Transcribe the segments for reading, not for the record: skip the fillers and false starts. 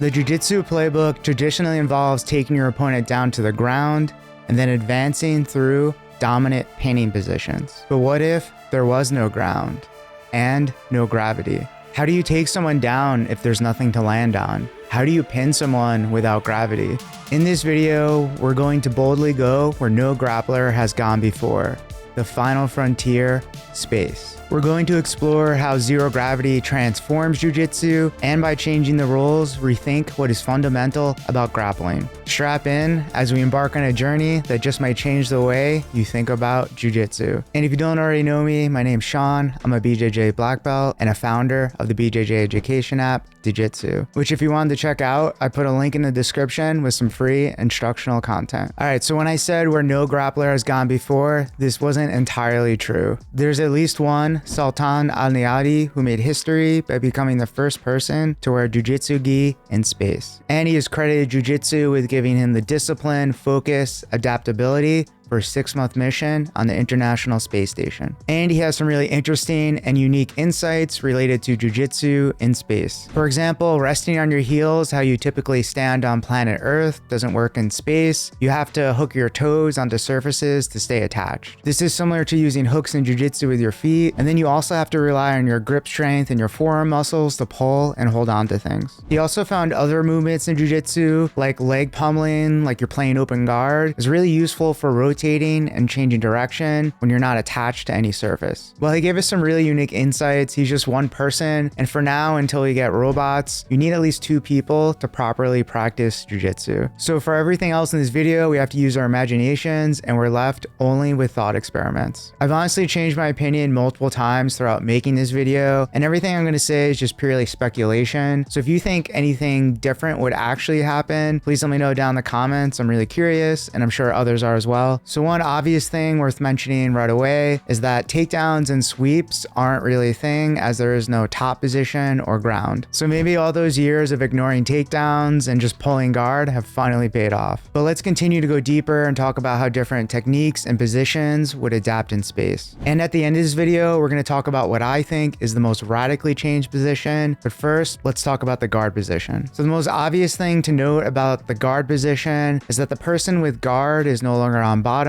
The Jiu-Jitsu playbook traditionally involves taking your opponent down to the ground and then advancing through dominant pinning positions. But what if there was no ground and no gravity? How do you take someone down if there's nothing to land on? How do you pin someone without gravity? In this video, we're going to boldly go where no grappler has gone before. The final frontier, space. We're going to explore how zero gravity transforms jiu-jitsu, and by changing the rules, rethink what is fundamental about grappling. Strap in as we embark on a journey that just might change the way you think about jiu-jitsu. And if you don't already know me, my name's Sean. I'm a BJJ black belt and a founder of the BJJ education app, Digitsu, which if you wanted to check out, I put a link in the description with some free instructional content. All right, so when I said where no grappler has gone before, this wasn't entirely true. There's at least one, Sultan Al Neyadi, who made history by becoming the first person to wear jiu-jitsu gi in space. And he has credited jiu-jitsu with giving him the discipline, focus, adaptability for a 6-month mission on the International Space Station. And he has some really interesting and unique insights related to jiu-jitsu in space. For example, resting on your heels, how you typically stand on planet Earth, doesn't work in space. You have to hook your toes onto surfaces to stay attached. This is similar to using hooks in jiu-jitsu with your feet, and then you also have to rely on your grip strength and your forearm muscles to pull and hold on to things. He also found other movements in jiu-jitsu, like leg pummeling, like you're playing open guard, is really useful for rotating and changing direction when you're not attached to any surface. While he gave us some really unique insights, he's just one person, and for now, until we get robots, you need at least 2 people to properly practice jiu-jitsu. So for everything else in this video, we have to use our imaginations, and we're left only with thought experiments. I've honestly changed my opinion multiple times throughout making this video, and everything I'm going to say is just purely speculation. So if you think anything different would actually happen, please let me know down in the comments. I'm really curious, and I'm sure others are as well. So one obvious thing worth mentioning right away is that takedowns and sweeps aren't really a thing, as there is no top position or ground. So maybe all those years of ignoring takedowns and just pulling guard have finally paid off. But let's continue to go deeper and talk about how different techniques and positions would adapt in space. And at the end of this video, we're going to talk about what I think is the most radically changed position. But first, let's talk about the guard position. So the most obvious thing to note about the guard position is that the person with guard is no longer on bottom,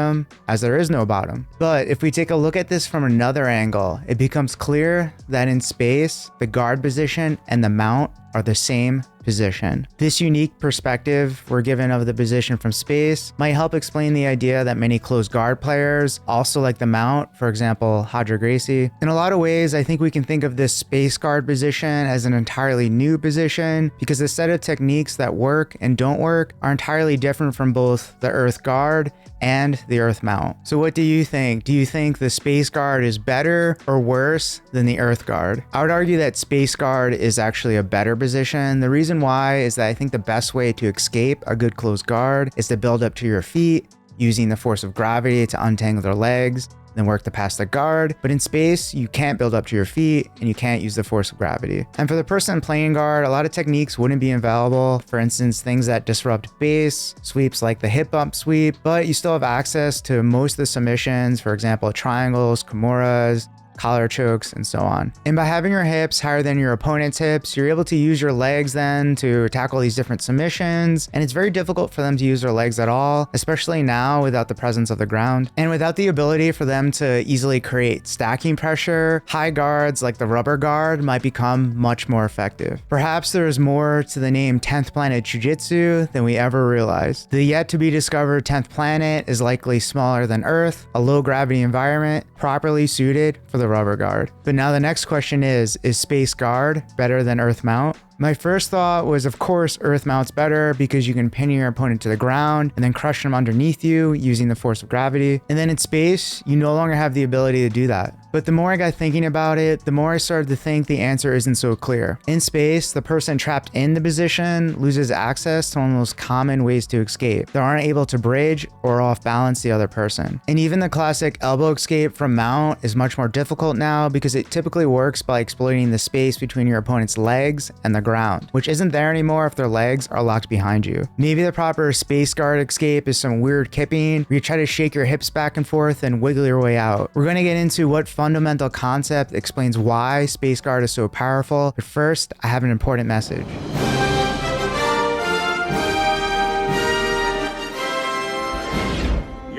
as there is no bottom. But if we take a look at this from another angle, it becomes clear that in space, the guard position and the mount are the same position. This unique perspective we're given of the position from space might help explain the idea that many closed guard players also like the mount, for example, Hadra Gracie. In a lot of ways, I think we can think of this space guard position as an entirely new position because the set of techniques that work and don't work are entirely different from both the Earth guard and the Earth mount. So what do you think? Do you think the space guard is better or worse than the Earth guard? I would argue that space guard is actually a better position. The reason why is that I think the best way to escape a good closed guard is to build up to your feet, using the force of gravity to untangle their legs, then work to pass the guard. But in space, you can't build up to your feet and you can't use the force of gravity. And for the person playing guard, a lot of techniques wouldn't be available. For instance, things that disrupt base, sweeps like the hip bump sweep, but you still have access to most of the submissions, for example, triangles, kimuras, collar chokes, and so on. And by having your hips higher than your opponent's hips, you're able to use your legs then to tackle these different submissions. And it's very difficult for them to use their legs at all, especially now without the presence of the ground. And without the ability for them to easily create stacking pressure, high guards like the rubber guard might become much more effective. Perhaps there is more to the name 10th Planet Jiu-Jitsu than we ever realized. The yet to be discovered 10th planet is likely smaller than Earth, a low gravity environment, properly suited for the rubber guard. But now the next question is space guard better than Earth mount? My first thought was, of course, Earth mount's better because you can pin your opponent to the ground and then crush them underneath you using the force of gravity. And then in space, you no longer have the ability to do that. But the more I got thinking about it, the more I started to think the answer isn't so clear. In space, the person trapped in the position loses access to one of the most common ways to escape. They aren't able to bridge or off balance the other person. And even the classic elbow escape from mount is much more difficult now because it typically works by exploiting the space between your opponent's legs and the ground, which isn't there anymore if their legs are locked behind you. Maybe the proper space guard escape is some weird kipping where you try to shake your hips back and forth and wiggle your way out. We're going to get into what fundamental concept explains why space guard is so powerful, but first, I have an important message.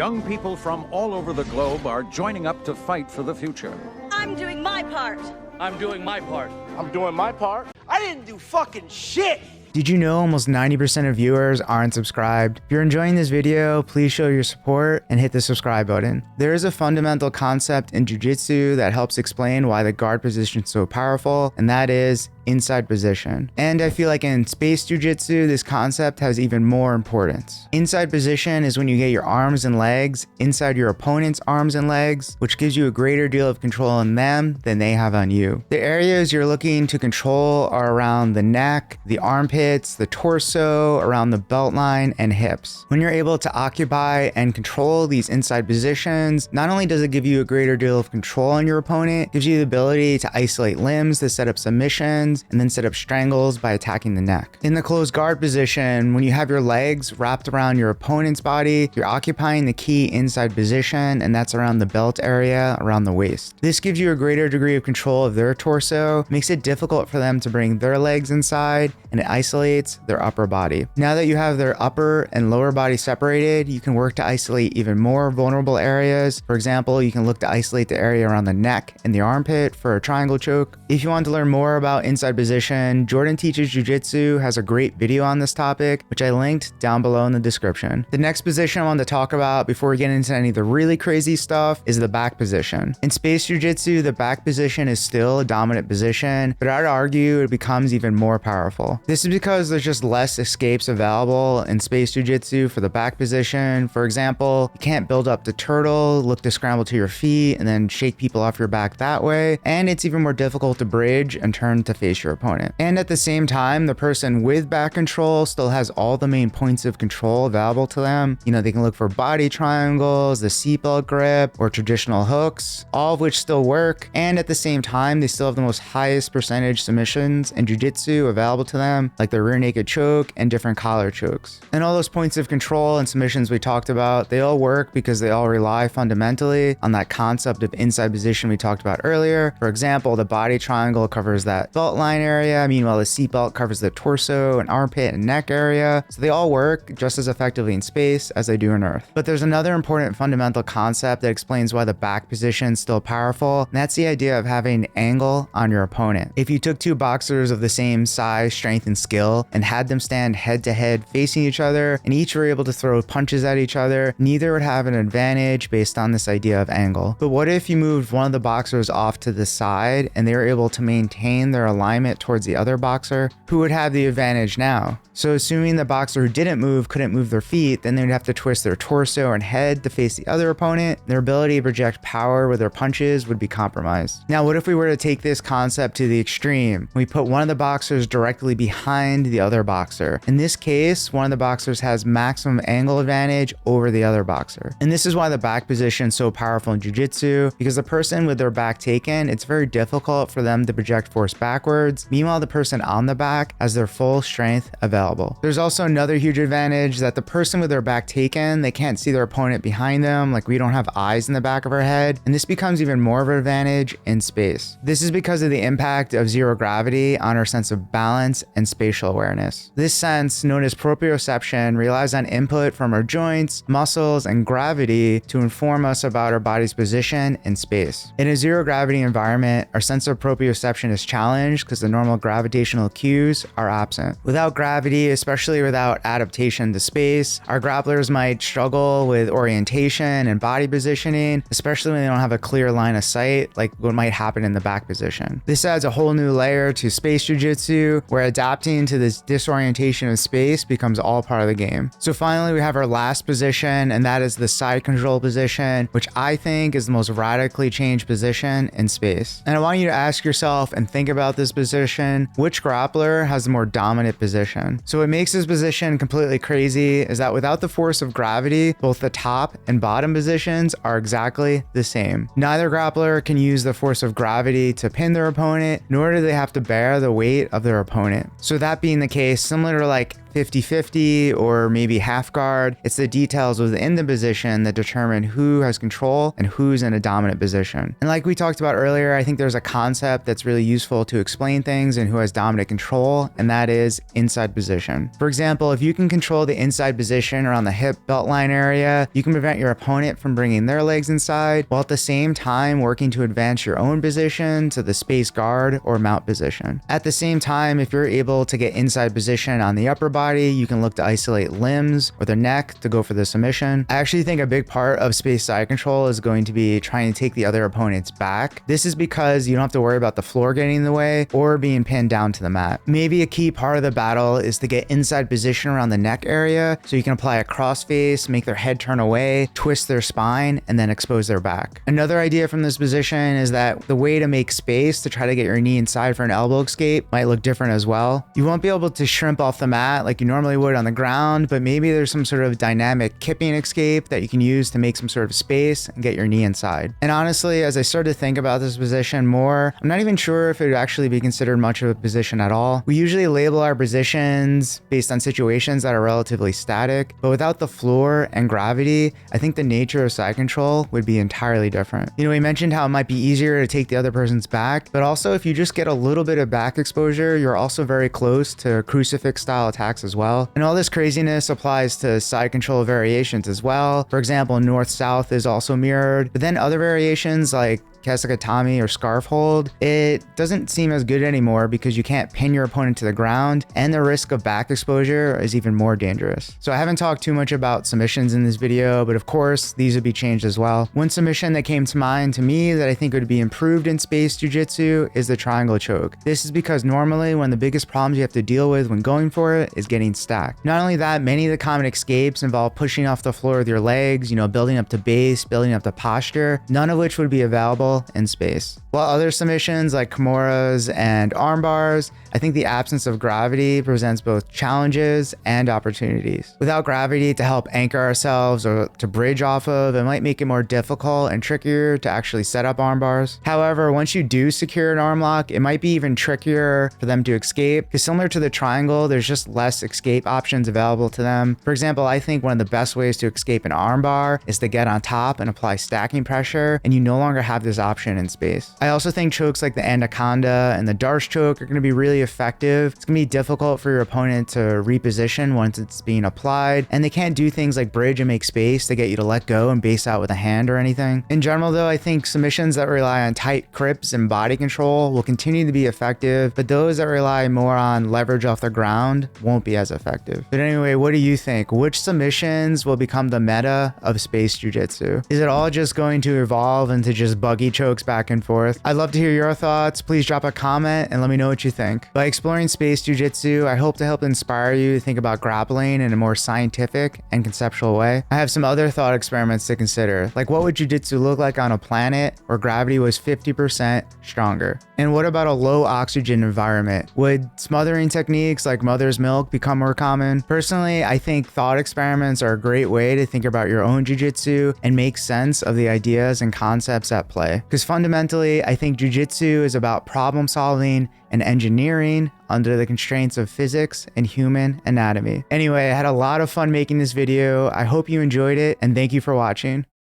Young people from all over the globe are joining up to fight for the future. I'm doing my part. I'm doing my part. I'm doing my part. I didn't do fucking shit. Did you know almost 90% of viewers aren't subscribed? If you're enjoying this video, please show your support and hit the subscribe button. There is a fundamental concept in Jiu-Jitsu that helps explain why the guard position is so powerful, and that is inside position. And I feel like in Space Jiu-Jitsu, this concept has even more importance. Inside position is when you get your arms and legs inside your opponent's arms and legs, which gives you a greater deal of control on them than they have on you. The areas you're looking to control are around the neck, the armpits, the torso, around the belt line, and hips. When you're able to occupy and control these inside positions, not only does it give you a greater deal of control on your opponent, it gives you the ability to isolate limbs to set up submissions, and then set up strangles by attacking the neck. In the closed guard position, when you have your legs wrapped around your opponent's body, you're occupying the key inside position, and that's around the belt area, around the waist. This gives you a greater degree of control of their torso, makes it difficult for them to bring their legs inside, and it isolates their upper body. Now that you have their upper and lower body separated, you can work to isolate even more vulnerable areas. For example, you can look to isolate the area around the neck and the armpit for a triangle choke. If you want to learn more about inside position, Jordan Teaches Jiu-Jitsu has a great video on this topic, which I linked down below in the description. The next position I want to talk about before we get into any of the really crazy stuff is the back position. In Space Jiu-Jitsu, the back position is still a dominant position, but I'd argue it becomes even more powerful. This is because there's just less escapes available in Space Jiu-Jitsu for the back position. For example, you can't build up the turtle, look to scramble to your feet, and then shake people off your back that way, and it's even more difficult to bridge and turn to face your opponent. And at the same time, the person with back control still has all the main points of control available to them. You know, they can look for body triangles, the seatbelt grip, or traditional hooks, all of which still work. And at the same time, they still have the most highest percentage submissions in Jiu-Jitsu available to them, like the rear naked choke and different collar chokes. And all those points of control and submissions we talked about, they all work because they all rely fundamentally on that concept of inside position we talked about earlier. For example, the body triangle covers that belt line area, meanwhile the seatbelt covers the torso and armpit and neck area. So they all work just as effectively in space as they do in earth. But there's another important fundamental concept that explains why the back position is still powerful, and that's the idea of having an angle on your opponent. If you took two boxers of the same size, strength, and skill and had them stand head to head facing each other, and each were able to throw punches at each other, neither would have an advantage based on this idea of angle. But what if you moved one of the boxers off to the side and they were able to maintain their alignment towards the other boxer? Who would have the advantage now? So assuming the boxer who didn't move couldn't move their feet, then they would have to twist their torso and head to face the other opponent. Their ability to project power with their punches would be compromised. Now, what if we were to take this concept to the extreme? We put one of the boxers directly behind the other boxer. In this case, one of the boxers has maximum angle advantage over the other boxer. And this is why the back position is so powerful in Jiu-Jitsu, because the person with their back taken, it's very difficult for them to project force backwards. Meanwhile, the person on the back has their full strength available. There's also another huge advantage that the person with their back taken, they can't see their opponent behind them, like we don't have eyes in the back of our head, and this becomes even more of an advantage in space. This is because of the impact of zero gravity on our sense of balance and spatial awareness. This sense, known as proprioception, relies on input from our joints, muscles, and gravity to inform us about our body's position in space. In a zero gravity environment, our sense of proprioception is challenged because the normal gravitational cues are absent. Without gravity, especially without adaptation to space, our grapplers might struggle with orientation and body positioning, especially when they don't have a clear line of sight, like what might happen in the back position. This adds a whole new layer to Space Jiu-Jitsu, where adapting to this disorientation of space becomes all part of the game. So finally, we have our last position, and that is the side control position, which I think is the most radically changed position in space. And I want you to ask yourself and think about this position, which grappler has the more dominant position? So what makes this position completely crazy is that without the force of gravity, both the top and bottom positions are exactly the same. Neither grappler can use the force of gravity to pin their opponent, nor do they have to bear the weight of their opponent. So that being the case, similar to like 50-50 or maybe half guard. It's the details within the position that determine who has control and who's in a dominant position. And like we talked about earlier, I think there's a concept that's really useful to explain things and who has dominant control, and that is inside position. For example, if you can control the inside position around the hip belt line area, you can prevent your opponent from bringing their legs inside, while at the same time working to advance your own position to the space guard or mount position. At the same time, if you're able to get inside position on the upper body, you can look to isolate limbs or the neck to go for the submission. I actually think a big part of space side control is going to be trying to take the other opponent's back. This is because you don't have to worry about the floor getting in the way or being pinned down to the mat. Maybe a key part of the battle is to get inside position around the neck area so you can apply a crossface, make their head turn away, twist their spine, and then expose their back. Another idea from this position is that the way to make space to try to get your knee inside for an elbow escape might look different as well. You won't be able to shrimp off the mat like you normally would on the ground, but maybe there's some sort of dynamic kipping escape that you can use to make some sort of space and get your knee inside. And honestly, as I started to think about this position more, I'm not even sure if it would actually be considered much of a position at all. We usually label our positions based on situations that are relatively static, but without the floor and gravity, I think the nature of side control would be entirely different. You know, we mentioned how it might be easier to take the other person's back, but also if you just get a little bit of back exposure, you're also very close to crucifix style attacks as well. And all this craziness applies to side control variations as well. For example, north-south is also mirrored, but then other variations like Kesakatami or scarf hold, it doesn't seem as good anymore because you can't pin your opponent to the ground, and the risk of back exposure is even more dangerous. So I haven't talked too much about submissions in this video, but of course these would be changed as well. One submission that came to mind to me that I think would be improved in Space Jiu-Jitsu is the triangle choke. This is because normally one of the biggest problems you have to deal with when going for it is getting stacked. Not only that, many of the common escapes involve pushing off the floor with your legs, you know, building up to base, building up to posture, none of which would be available in space. While other submissions like Kimuras and arm bars, I think the absence of gravity presents both challenges and opportunities. Without gravity to help anchor ourselves or to bridge off of, it might make it more difficult and trickier to actually set up arm bars. However, once you do secure an arm lock, it might be even trickier for them to escape, because similar to the triangle, there's just less escape options available to them. For example, I think one of the best ways to escape an arm bar is to get on top and apply stacking pressure, and you no longer have this option in space. I also think chokes like the anaconda and the Darce choke are going to be really effective. It's going to be difficult for your opponent to reposition once it's being applied, and they can't do things like bridge and make space to get you to let go and base out with a hand or anything. In general though, I think submissions that rely on tight grips and body control will continue to be effective, but those that rely more on leverage off the ground won't be as effective. But anyway, what do you think? Which submissions will become the meta of Space Jiu-Jitsu? Is it all just going to evolve into just buggy chokes back and forth? I'd love to hear your thoughts. Please drop a comment and let me know what you think. By exploring Space Jiu-Jitsu, I hope to help inspire you to think about grappling in a more scientific and conceptual way. I have some other thought experiments to consider, like what would Jiu-Jitsu look like on a planet where gravity was 50% stronger? And what about a low oxygen environment? Would smothering techniques like mother's milk become more common? Personally, I think thought experiments are a great way to think about your own Jiu-Jitsu and make sense of the ideas and concepts at play. Because fundamentally, I think Jiu-Jitsu is about problem solving and engineering under the constraints of physics and human anatomy. Anyway, I had a lot of fun making this video. I hope you enjoyed it, and thank you for watching.